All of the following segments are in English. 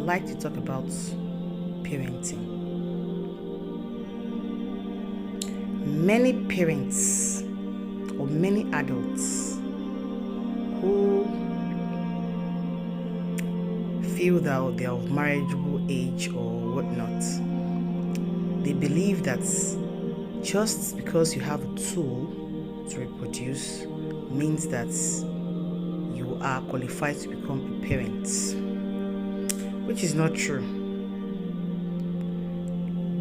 like to talk about parenting. Many parents or many adults who feel that they are of marriageable age or whatnot, they believe that just because you have a tool to reproduce means that you are qualified to become a parent, which is not true.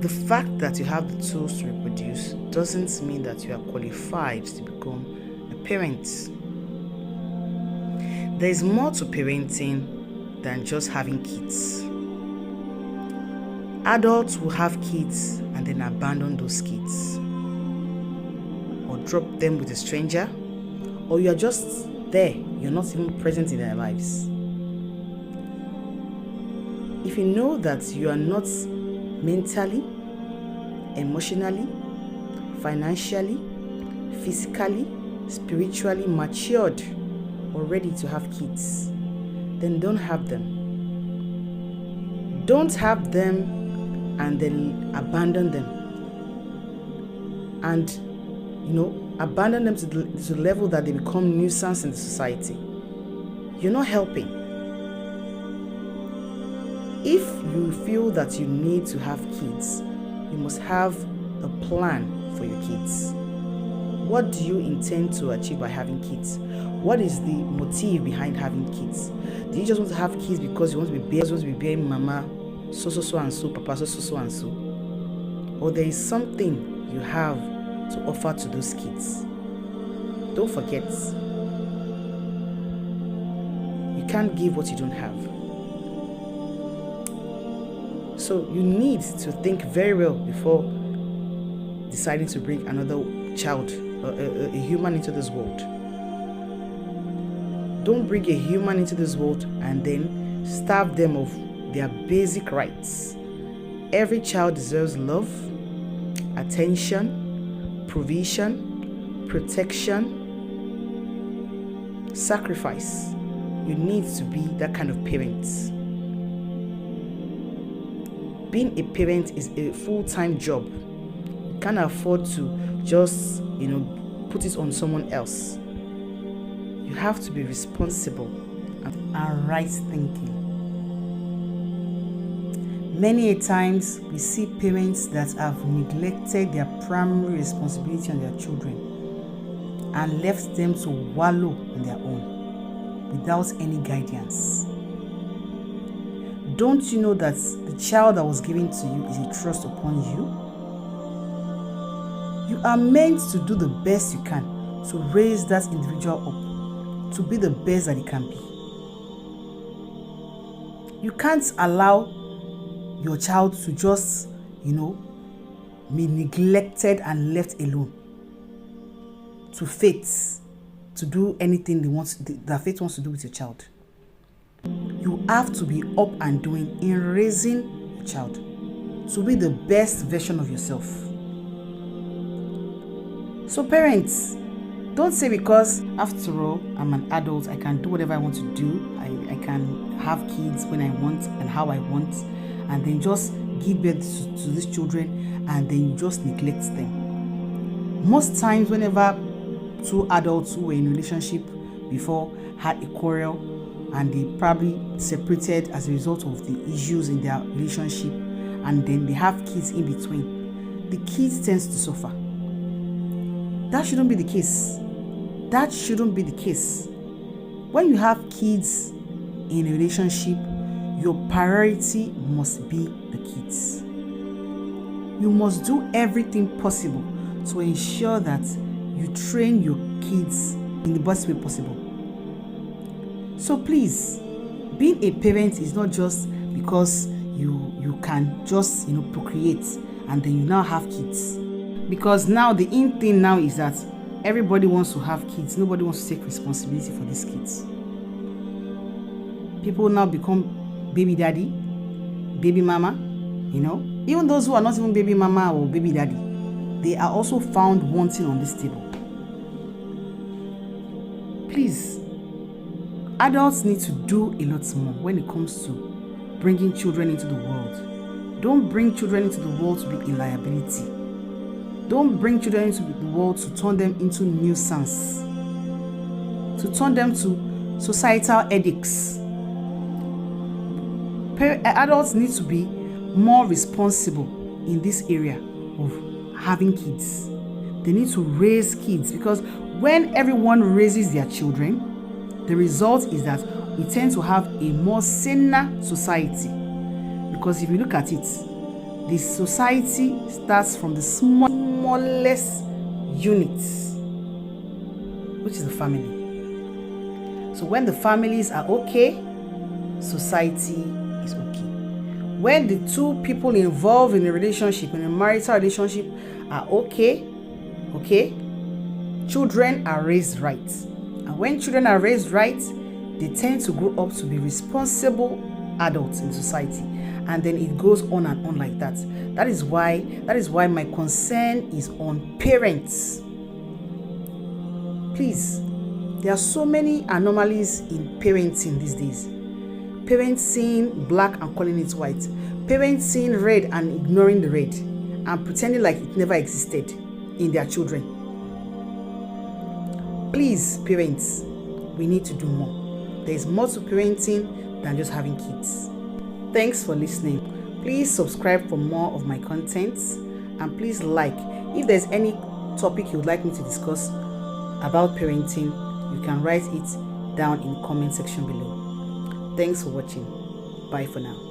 The fact that you have the tools to reproduce doesn't mean that you are qualified to become a parent. There is more to parenting than just having kids. Adults will have kids and then abandon those kids, or drop them with a stranger, or you're just there, you're not even present in their lives. If you know that you are not mentally, emotionally, financially, physically, spiritually matured or ready to have kids, then don't have them. Don't have them and then abandon them. And, abandon them to the level that they become nuisance in the society. You're not helping. If you feel that you need to have kids, you must have a plan for your kids. What do you intend to achieve by having kids? What is the motive behind having kids? Do you just want to have kids because you want to be bearing mama so and so, papa so and so? Or there is something you have to offer to those kids? Don't forget, you can't give what you don't have. So you need to think very well before deciding to bring another child, a human into this world. Don't bring a human into this world and then starve them of their basic rights. Every child deserves love, attention, provision, protection, sacrifice. You need to be that kind of parent. Being a parent is a full-time job. You can't afford to just, put it on someone else. You have to be responsible and right thinking. Many a times we see parents that have neglected their primary responsibility on their children and left them to wallow on their own without any guidance. Don't you know that the child that was given to you is a trust upon you? You are meant to do the best you can to raise that individual up to be the best that it can be. You can't allow your child to just, be neglected and left alone to fate to do anything that fate wants to do with your child. You have to be up and doing in raising your child to be the best version of yourself. So parents, don't say because after all I'm an adult, I can do whatever I want to do. I can have kids when I want and how I want, and then just give birth to these children and then you just neglect them. Most times whenever two adults who were in a relationship before had a quarrel and they probably separated as a result of the issues in their relationship, and then they have kids in between, the kids tends to suffer. That shouldn't be the case. That shouldn't be the case. When you have kids in a relationship, your priority must be the kids. You must do everything possible to ensure that you train your kids in the best way possible. So please, being a parent is not just because you can just procreate and then you now have kids. Because now the in thing now is that everybody wants to have kids. Nobody wants to take responsibility for these kids. People now become baby daddy, baby mama, Even those who are not even baby mama or baby daddy, they are also found wanting on this table. Please, adults need to do a lot more when it comes to bringing children into the world. Don't bring children into the world to be a liability. Don't bring children into the world to turn them into nuisance, to turn them to societal headaches. Adults need to be more responsible in this area of having kids. They need to raise kids, because when everyone raises their children, the result is that we tend to have a more saner society. Because if you look at it, the society starts from the smallest units, which is the family. So when the families are okay, society is okay. When the two people involved in a relationship, in a marital relationship, are okay, children are raised right. And when children are raised right, they tend to grow up to be responsible adults in society. And then it goes on and on like that. That is why my concern is on parents. Please, there are so many anomalies in parenting these days. Parents seeing black and calling it white. Parents seeing red and ignoring the red and pretending like it never existed in their children. Please, parents, we need to do more. There is more to parenting than just having kids. Thanks for listening. Please subscribe for more of my contents, and please like. If there's any topic you would like me to discuss about parenting, you can write it down in the comment section below. Thanks for watching. Bye for now.